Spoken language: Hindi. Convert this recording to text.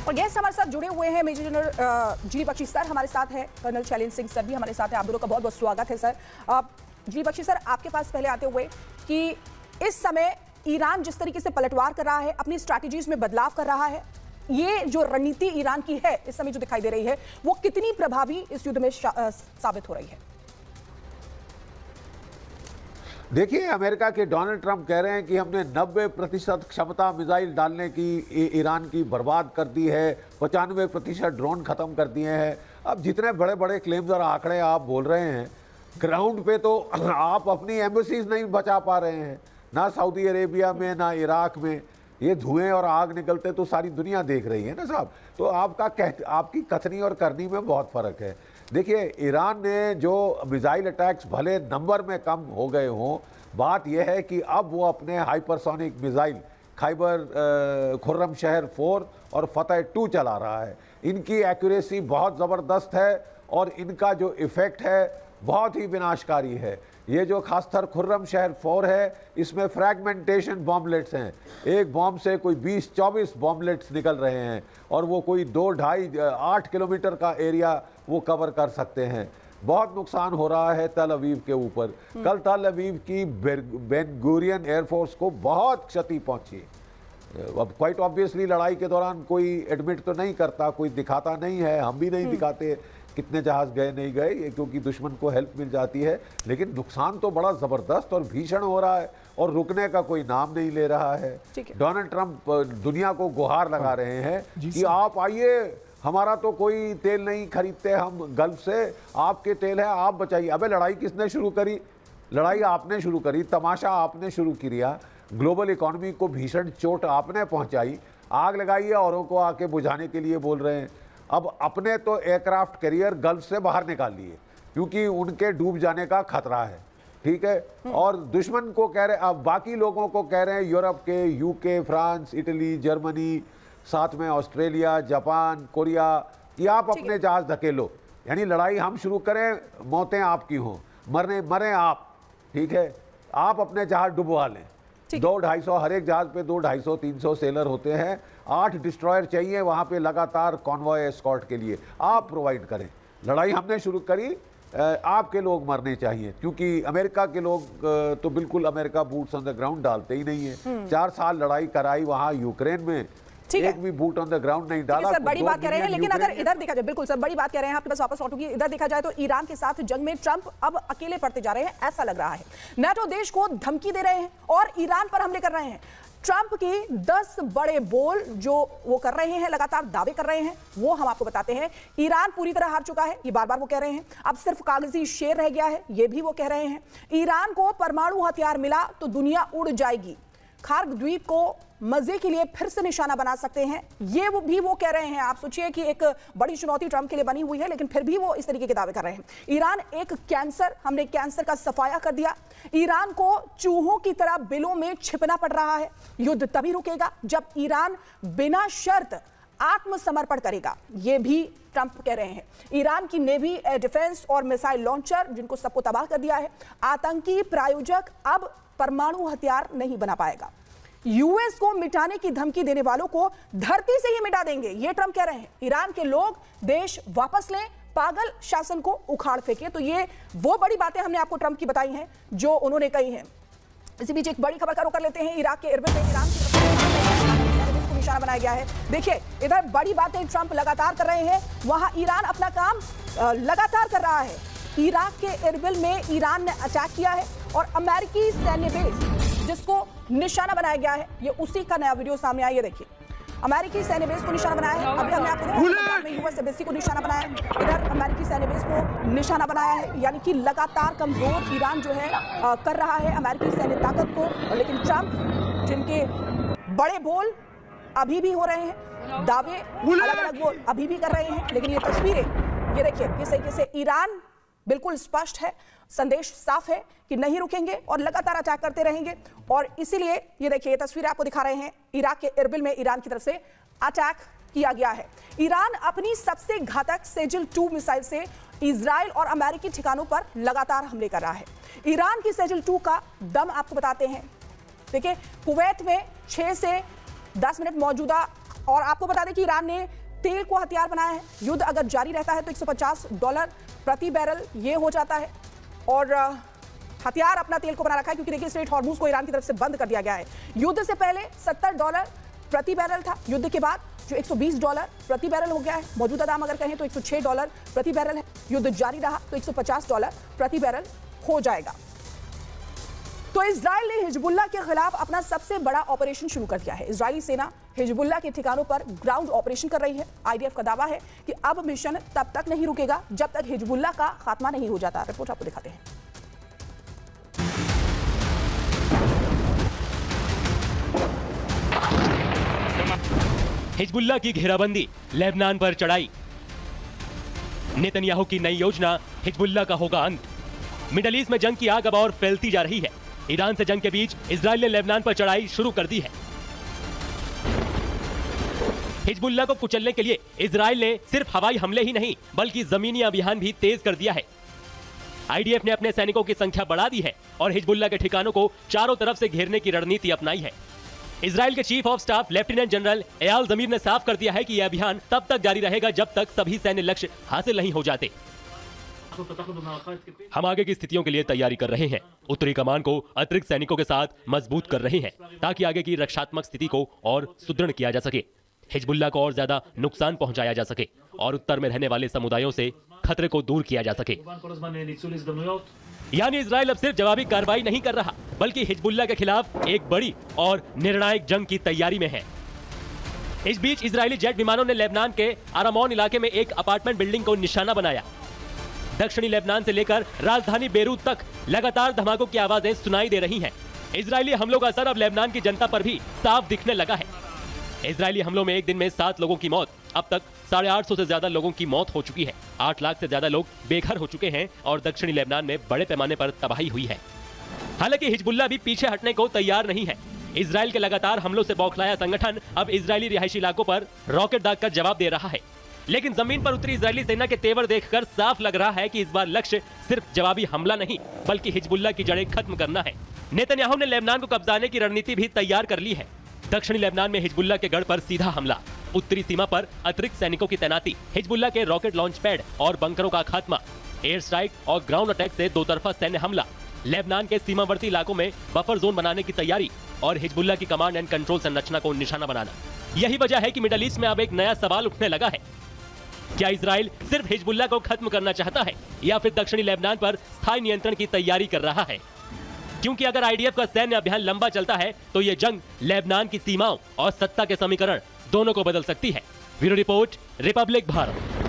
और गेस्ट हमारे साथ जुड़े हुए हैं मेजर जनरल जी बख्शी सर हमारे साथ है, कर्नल शैलेंद्र सिंह सर भी हमारे साथ हैं। आप दोनों का बहुत बहुत स्वागत है सर। जी बख्शी सर, आपके पास पहले आते हुए कि इस समय ईरान जिस तरीके से पलटवार कर रहा है, अपनी स्ट्रैटेजीज में बदलाव कर रहा है, ये जो रणनीति ईरान की है इस समय जो दिखाई दे रही है, वो कितनी प्रभावी इस युद्ध में साबित हो रही है? देखिए, अमेरिका के डोनाल्ड ट्रंप कह रहे हैं कि हमने 90% क्षमता मिसाइल डालने की ईरान की बर्बाद कर दी है, 95% ड्रोन खत्म कर दिए हैं। अब जितने बड़े बड़े क्लेम्स और आंकड़े आप बोल रहे हैं, ग्राउंड पे तो आप अपनी एम्बेसीज नहीं बचा पा रहे हैं, ना सऊदी अरेबिया में ना इराक में। ये धुएं और आग निकलते तो सारी दुनिया देख रही है ना साहब। तो आपकी कथनी और करनी में बहुत फ़र्क है। देखिए, ईरान ने जो मिसाइल अटैक्स भले नंबर में कम हो गए हों, बात यह है कि अब वो अपने हाइपरसोनिक मिसाइल खैबर खुर्रम शहर 4 और फतेह 2 चला रहा है। इनकी एक्यूरेसी बहुत ज़बरदस्त है और इनका जो इफ़ेक्ट है बहुत ही विनाशकारी है। ये जो खासकर खुर्रम शहर 4 है, इसमें फ्रैगमेंटेशन बॉम्बलेट्स हैं। एक बॉम्ब से कोई 20-24 बॉम्बलेट्स निकल रहे हैं और वो कोई 2-2.5-8 किलोमीटर का एरिया वो कवर कर सकते हैं। बहुत नुकसान हो रहा है तल अवीव के ऊपर। कल तल अवीव की बेन गुरियन एयरफोर्स को बहुत क्षति पहुंची। अब क्वाइट ऑब्वियसली लड़ाई के दौरान कोई एडमिट तो नहीं करता, कोई दिखाता नहीं है, हम भी नहीं दिखाते कितने जहाज गए नहीं गए, क्योंकि दुश्मन को हेल्प मिल जाती है। लेकिन नुकसान तो बड़ा ज़बरदस्त और भीषण हो रहा है और रुकने का कोई नाम नहीं ले रहा है। डोनाल्ड ट्रंप दुनिया को गुहार लगा रहे हैं कि आप आइए, हमारा तो कोई तेल नहीं खरीदते हम गल्फ से, आपके तेल है, आप बचाइए। अबे लड़ाई किसने शुरू करी? लड़ाई आपने शुरू करी, तमाशा आपने शुरू किया, ग्लोबल इकॉनमी को भीषण चोट आपने पहुंचाई, आग लगाइए औरों को आके बुझाने के लिए बोल रहे हैं। अब अपने तो एयरक्राफ्ट कैरियर गल्फ से बाहर निकाल लिए क्योंकि उनके डूब जाने का खतरा है, ठीक है। और दुश्मन को कह रहे, अब बाकी लोगों को कह रहे हैं, यूरोप के, यूके, फ्रांस, इटली, जर्मनी, साथ में ऑस्ट्रेलिया, जापान, कोरिया, कि आप अपने जहाज धकेलो। यानी लड़ाई हम शुरू करें, मौतें आपकी हों, मरें आप, ठीक है। आप अपने जहाज डुबवा लें। 200-250 हर एक जहाज पे 200-250-300 सेलर होते हैं। 8 डिस्ट्रॉयर चाहिए वहाँ पे लगातार कॉन्वॉय एस्कॉर्ट के लिए, आप प्रोवाइड करें। लड़ाई हमने शुरू करी, आपके लोग मरने चाहिए, क्योंकि अमेरिका के लोग तो बिल्कुल America boots on the ground डालते ही नहीं है। 4 साल लड़ाई कराई वहाँ यूक्रेन में, एक भी बूट ऑन द ग्राउंड नहीं डाला। सर बड़ी बात कह रहे हैं, लेकिन अगर इधर देखा जाए, बिल्कुल सर बड़ी बात कह रहे हैं, आपके पास वापस लौटूंगी। इधर देखा जाए तो ईरान के साथ जंग में ट्रंप अब अकेले पड़ते जा रहे हैं, ऐसा लग रहा है। नाटो देश को धमकी दे रहे हैं और ईरान पर हमले कर रहे हैं। ट्रंप के 10 बड़े बोल जो वो कर रहे हैं, लगातार दावे कर रहे हैं, वो हम आपको बताते हैं। ईरान पूरी तरह हार चुका है, ये बार बार वो कह रहे हैं। अब सिर्फ कागजी शेर रह गया है, ये भी वो कह रहे हैं। ईरान को परमाणु हथियार मिला तो दुनिया उड़ जाएगी। खार्ग द्वीप को मजे के लिए फिर से निशाना बना सकते हैं, ये वो कह रहे हैं। आप सोचिए कि एक बड़ी चुनौती ट्रंप के लिए बनी हुई है, लेकिन फिर भी वो इस तरीके के दावे कर रहे हैं। ईरान एक कैंसर, हमने कैंसर का सफाया कर दिया। ईरान को चूहों की तरह बिलों में छिपना पड़ रहा है। युद्ध तभी रुकेगा जब ईरान बिना शर्त आत्मसमर्पण करेगा, ये भी ट्रंप कह रहे हैं। ईरान की नेवी, एयर डिफेंस और मिसाइल लॉन्चर, जिनको सबको तबाह कर दिया है। आतंकी प्रायोजक अब परमाणु हथियार नहीं बना पाएगा। यूएस को मिटाने की धमकी देने वालों को धरती से ही मिटा देंगे, ये ट्रंप कह रहे हैं। ईरान के लोग देश वापस लें, पागल शासन को उखाड़ फेंके। तो ये वो बड़ी बातें हमने आपको ट्रंप की बताई हैं जो उन्होंने कही हैं। इसी बीच एक बड़ी खबर का रुख कर लेते हैं। इराक के इरबिल में ईरान की निशाना बनाया गया है। देखिए, इधर बड़ी बातें ट्रंप लगातार कर रहे हैं, वहां ईरान अपना काम लगातार कर रहा है। इराक के इरबिल में ईरान ने अटैक किया है और अमेरिकी सैन्य बेस जिसको निशाना बनाया गया है, ये उसी का नया वीडियो सामने आया। ये देखिए, अमेरिकी सैन्य बेस को निशाना बनाया है। अभी हमने आपको यूएस एम्बेसी को निशाना बनाया है, इधर अमेरिकी सैन्य बेस को निशाना बनाया है। यानी कि लगातार कमजोर ईरान जो है कर रहा है अमेरिकी सैन्य ताकत को। लेकिन ट्रंप, जिनके बड़े बोल अभी भी हो रहे हैं, दावे अलग अलग वो अभी भी कर रहे हैं, लेकिन ये तस्वीरें, ये देखिए किस तरीके से ईरान बिल्कुल स्पष्ट है, संदेश साफ है कि नहीं रुकेंगे और लगातार अटैक करते रहेंगे। और इसीलिए ये देखिए, ये तस्वीरें आपको दिखा रहे हैं, इराक के इरबिल में ईरान की तरफ से अटैक किया गया है। ईरान अपनी सबसे घातक सेजिल 2 मिसाइल से इजराइल और अमेरिकी ठिकानों पर लगातार हमले कर रहा है। ईरान की सेजिल 2 का दम आपको बताते हैं। देखिए, कुवैत में 6 से 10 मिनट मौजूदा और आपको बता दें कि ईरान ने तेल को हथियार बनाया है। युद्ध अगर जारी रहता है तो $150 प्रति बैरल ये हो जाता है, और हथियार अपना तेल को बना रखा है, क्योंकि देखिए स्ट्रेट हॉर्मुज को ईरान की तरफ से बंद कर दिया गया है। युद्ध से पहले $70 प्रति बैरल था, युद्ध के बाद जो $120 प्रति बैरल हो गया है। मौजूदा दाम अगर कहें तो $106 प्रति बैरल है। युद्ध जारी रहा तो $150 प्रति बैरल हो जाएगा। तो इजराइल ने हिजबुल्लाह के खिलाफ अपना सबसे बड़ा ऑपरेशन शुरू कर दिया है। इजरायली सेना हिजबुल्लाह के ठिकानों पर ग्राउंड ऑपरेशन कर रही है। आईडीएफ का दावा है कि अब मिशन तब तक नहीं रुकेगा जब तक हिजबुल्लाह का खात्मा नहीं हो जाता। रिपोर्ट आपको दिखाते हैं। हिजबुल्लाह की घेराबंदी, लेबनान पर चढ़ाई। नेतन्याहू की नई योजना, हिजबुल्लाह का होगा अंत। मिडल ईस्ट में जंग की आग अब और फैलती जा रही है। ईरान से जंग के बीच इजराइल ने लेबनान पर चढ़ाई शुरू कर दी है। हिजबुल्लाह को कुचलने के लिए इजराइल ने सिर्फ हवाई हमले ही नहीं बल्कि जमीनी अभियान भी तेज कर दिया है। आईडीएफ ने अपने सैनिकों की संख्या बढ़ा दी है और हिजबुल्लाह के ठिकानों को चारों तरफ से घेरने की रणनीति अपनाई है। इजराइल के chief of staff lieutenant general Eyal Zamir ने साफ कर दिया है कि यह अभियान तब तक जारी रहेगा जब तक सभी सैन्य लक्ष्य हासिल नहीं हो जाते। हम आगे की स्थितियों के लिए तैयारी कर रहे हैं। उत्तरी कमान को अतिरिक्त सैनिकों के साथ मजबूत कर रहे हैं ताकि आगे की रक्षात्मक स्थिति को और सुदृढ़ किया जा सके, हिजबुल्लाह को और ज्यादा नुकसान पहुंचाया जा सके और उत्तर में रहने वाले समुदायों से खतरे को दूर किया जा सके। यानी इजराइल अब सिर्फ जवाबी कार्रवाई नहीं कर रहा बल्कि हिजबुल्लाह के खिलाफ एक बड़ी और निर्णायक जंग की तैयारी में है। इस बीच इजरायली जेट विमानों ने लेबनान के आरामोन इलाके में एक अपार्टमेंट बिल्डिंग को निशाना बनाया। दक्षिणी लेबनान से लेकर राजधानी बेरूत तक लगातार धमाकों की आवाजें सुनाई दे रही हैं। इजरायली हमलों का असर अब लेबनान की जनता पर भी साफ दिखने लगा है। इजरायली हमलों में एक दिन में 7 लोगों की मौत, अब तक 850 से ज्यादा लोगों की मौत हो चुकी है। 8 लाख से ज्यादा लोग बेघर हो चुके हैं और दक्षिणी लेबनान में बड़े पैमाने पर तबाही हुई है। हालांकि हिजबुल्लाह भी पीछे हटने को तैयार नहीं है। इजराइल के लगातार हमलों से बौखलाया संगठन अब इजरायली रिहायशी इलाकों पर रॉकेट दागकर जवाब दे रहा है। लेकिन जमीन पर उतरी इजरायली सेना के तेवर देखकर साफ लग रहा है कि इस बार लक्ष्य सिर्फ जवाबी हमला नहीं बल्कि हिजबुल्लाह की जड़ें खत्म करना है। नेतन्याहू ने लेबनान को कब्जाने की रणनीति भी तैयार कर ली है। दक्षिणी लेबनान में हिजबुल्लाह के गढ़ पर सीधा हमला, उत्तरी सीमा पर अतिरिक्त सैनिकों की तैनाती, हिजबुल्लाह के रॉकेट लॉन्च पैड और बंकरों का खात्मा, एयर स्ट्राइक और ग्राउंड अटैक से दो तरफा सैन्य हमला, लेबनान के सीमावर्ती इलाकों में बफर जोन बनाने की तैयारी और हिजबुल्लाह की कमांड एंड कंट्रोल संरचना को निशाना बनाना। यही वजह है कि मिडल ईस्ट में अब एक नया सवाल उठने लगा है। क्या इजराइल सिर्फ हिजबुल्लाह को खत्म करना चाहता है या फिर दक्षिणी लेबनान पर स्थायी नियंत्रण की तैयारी कर रहा है? क्योंकि अगर आईडीएफ का सैन्य अभियान लंबा चलता है तो ये जंग लेबनान की सीमाओं और सत्ता के समीकरण दोनों को बदल सकती है। Bureau report, Republic Bharat.